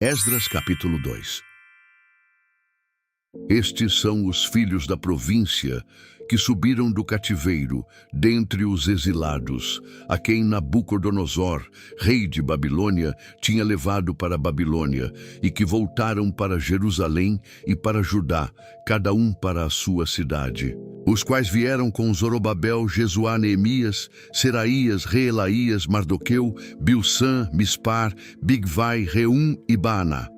Esdras capítulo 2. Estes são os filhos da província que subiram do cativeiro, dentre os exilados, a quem Nabucodonosor, rei de Babilônia, tinha levado para a Babilônia, e que voltaram para Jerusalém e para Judá, cada um para a sua cidade. Os quais vieram com Zorobabel, Jesuá, Neemias, Seraías, Reelaías, Mardoqueu, Bilsã, Mispar, Bigvai, Reum e Baaná.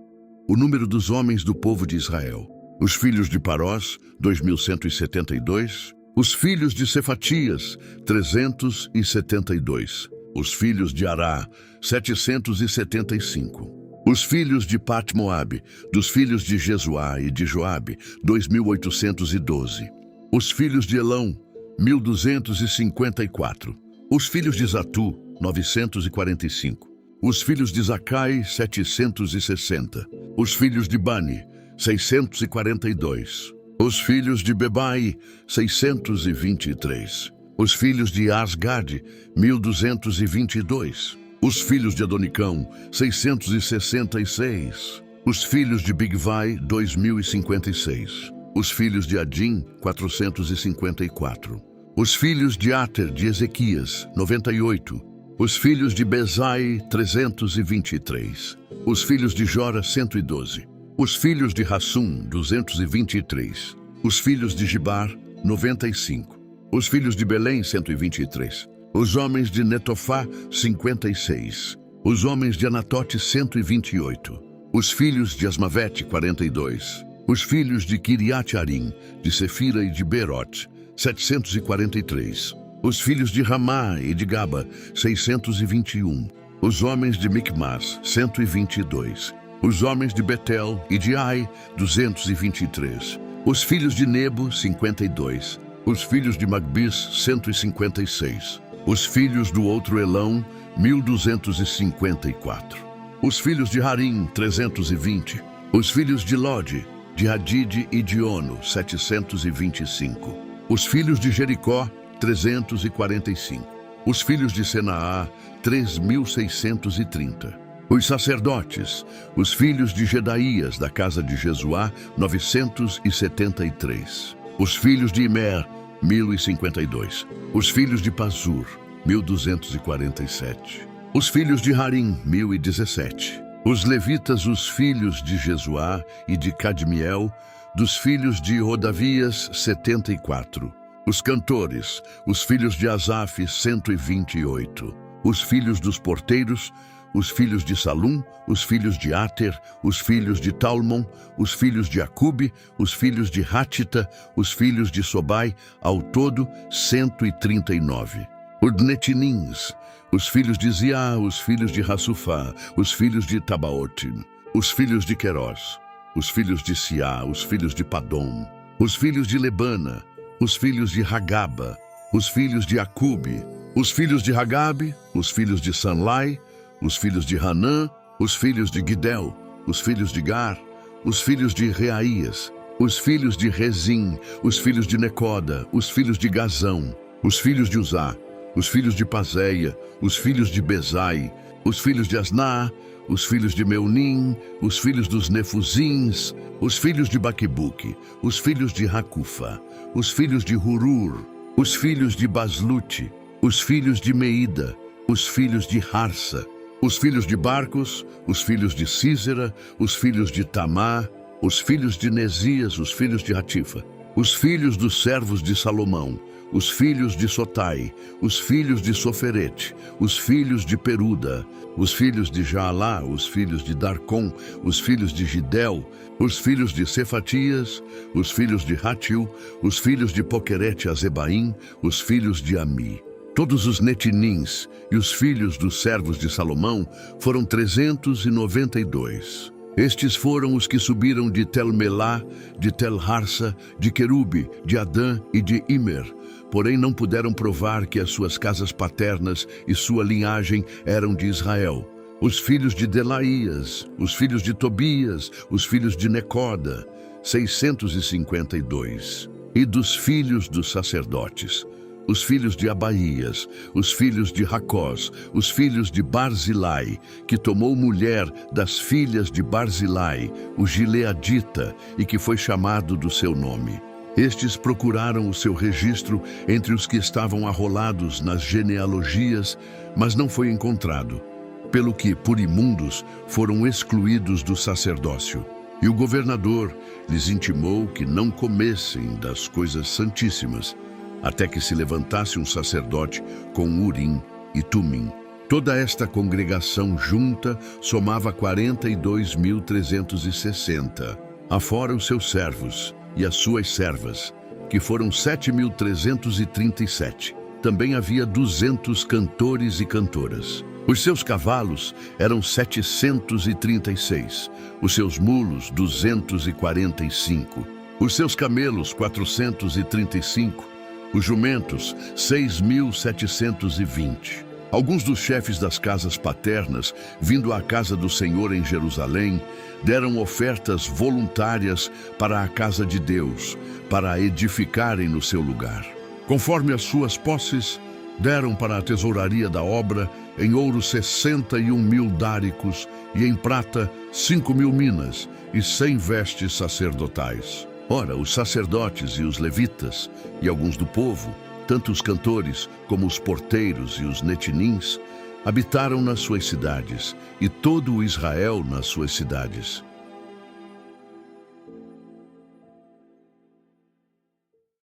O número dos homens do povo de Israel. Os filhos de Parós, 2.172. Os filhos de Cefatias, 372. Os filhos de Ará, 775. Os filhos de Pat-Moabe, dos filhos de Jesuá e de Joabe, 2.812. Os filhos de Elão, 1.254. Os filhos de Zatu, 945. Os filhos de Zacai, 760. Os filhos de Bani, 642. Os filhos de Bebai, 623. Os filhos de Asgade, 1.222. Os filhos de Adonicão, 666. Os filhos de Bigvai, 2.056. Os filhos de Adim, 454. Os filhos de Ater de Ezequias, 98. Os filhos de Bezai, 323. Os filhos de Jora, 112. Os filhos de Hassum, 223. Os filhos de Gibar, 95. Os filhos de Belém, 123. Os homens de Netofá, 56. Os homens de Anatote, 128. Os filhos de Asmavete, 42. Os filhos de Kiriat-Arim, de Sefira e de Berote, 743. Os filhos de Ramá e de Gaba, 621. Os homens de Micmas, 122. Os homens de Betel e de Ai, 223. Os filhos de Nebo, 52. Os filhos de Magbis, 156. Os filhos do outro Elão, 1.254. Os filhos de Harim, 320. Os filhos de Lode, de Hadide e de Ono, 725. Os filhos de Jericó, 345. Os filhos de Senaá, 3.630. Os sacerdotes, os filhos de Gedaías, da casa de Jesuá, 973. Os filhos de Imer, 1.052. Os filhos de Pazur, 1.247. Os filhos de Harim, 1.017. Os levitas, os filhos de Jesuá e de Cadmiel, dos filhos de Rodavias, 74. Os cantores, os filhos de Asaf, 128. Os filhos dos porteiros, os filhos de Salum, os filhos de Ater, os filhos de Talmon, os filhos de Acube, os filhos de Hatita, os filhos de Sobai, ao todo 139. Os Netinins, os filhos de Ziá, os filhos de Hassufá, os filhos de Tabaotim, os filhos de Querós, os filhos de Siá, os filhos de Padom, os filhos de Lebana, os filhos de Hagaba, os filhos de Acube, os filhos de Hagabe, os filhos de Sanlai, os filhos de Hanã, os filhos de Gidel, os filhos de Gar, os filhos de Reaías, os filhos de Rezim, os filhos de Necoda, os filhos de Gazão, os filhos de Uzá, os filhos de Pazéia, os filhos de Bezai, os filhos de Asná, os filhos de Meunim, os filhos dos Nefuzins, os filhos de Baquebuque, os filhos de Hacufa, os filhos de Hurur, os filhos de Baslute, os filhos de Meida, os filhos de Harsa, os filhos de Barcos, os filhos de Císera, os filhos de Tamá, os filhos de Nesias, os filhos de Hatifa, os filhos dos servos de Salomão, os filhos de Sotai, os filhos de Soferete, os filhos de Peruda, os filhos de Jaalá, os filhos de Darcom, os filhos de Gidel, os filhos de Cefatias, os filhos de Hatil, os filhos de Poquerete Azebaim, os filhos de Ami. Todos os Netinins e os filhos dos servos de Salomão foram 392. Estes foram os que subiram de Tel-Melá, de Tel-Harsa, de Querube, de Adã e de Imer. Porém não puderam provar que as suas casas paternas e sua linhagem eram de Israel. Os filhos de Delaías, os filhos de Tobias, os filhos de Necoda, 652. E dos filhos dos sacerdotes, os filhos de Abaías, os filhos de Racós, os filhos de Barzilai, que tomou mulher das filhas de Barzilai, o gileadita, e que foi chamado do seu nome. Estes procuraram o seu registro entre os que estavam arrolados nas genealogias, mas não foi encontrado, pelo que, por imundos, foram excluídos do sacerdócio. E o governador lhes intimou que não comessem das coisas santíssimas, até que se levantasse um sacerdote com Urim e Tumim. Toda esta congregação junta somava 42.360, afora os seus servos e as suas servas, que foram 7.337. Também havia 200 cantores e cantoras. Os seus cavalos eram 736, os seus mulos 245, os seus camelos 435, os jumentos 6.720. Alguns dos chefes das casas paternas, vindo à casa do Senhor em Jerusalém, deram ofertas voluntárias para a casa de Deus, para a edificarem no seu lugar. Conforme as suas posses, deram para a tesouraria da obra em ouro 61.000 dáricos e em prata 5.000 minas e 100 vestes sacerdotais. Ora, os sacerdotes e os levitas e alguns do povo, tanto os cantores como os porteiros e os netinins, habitaram nas suas cidades, e todo o Israel nas suas cidades.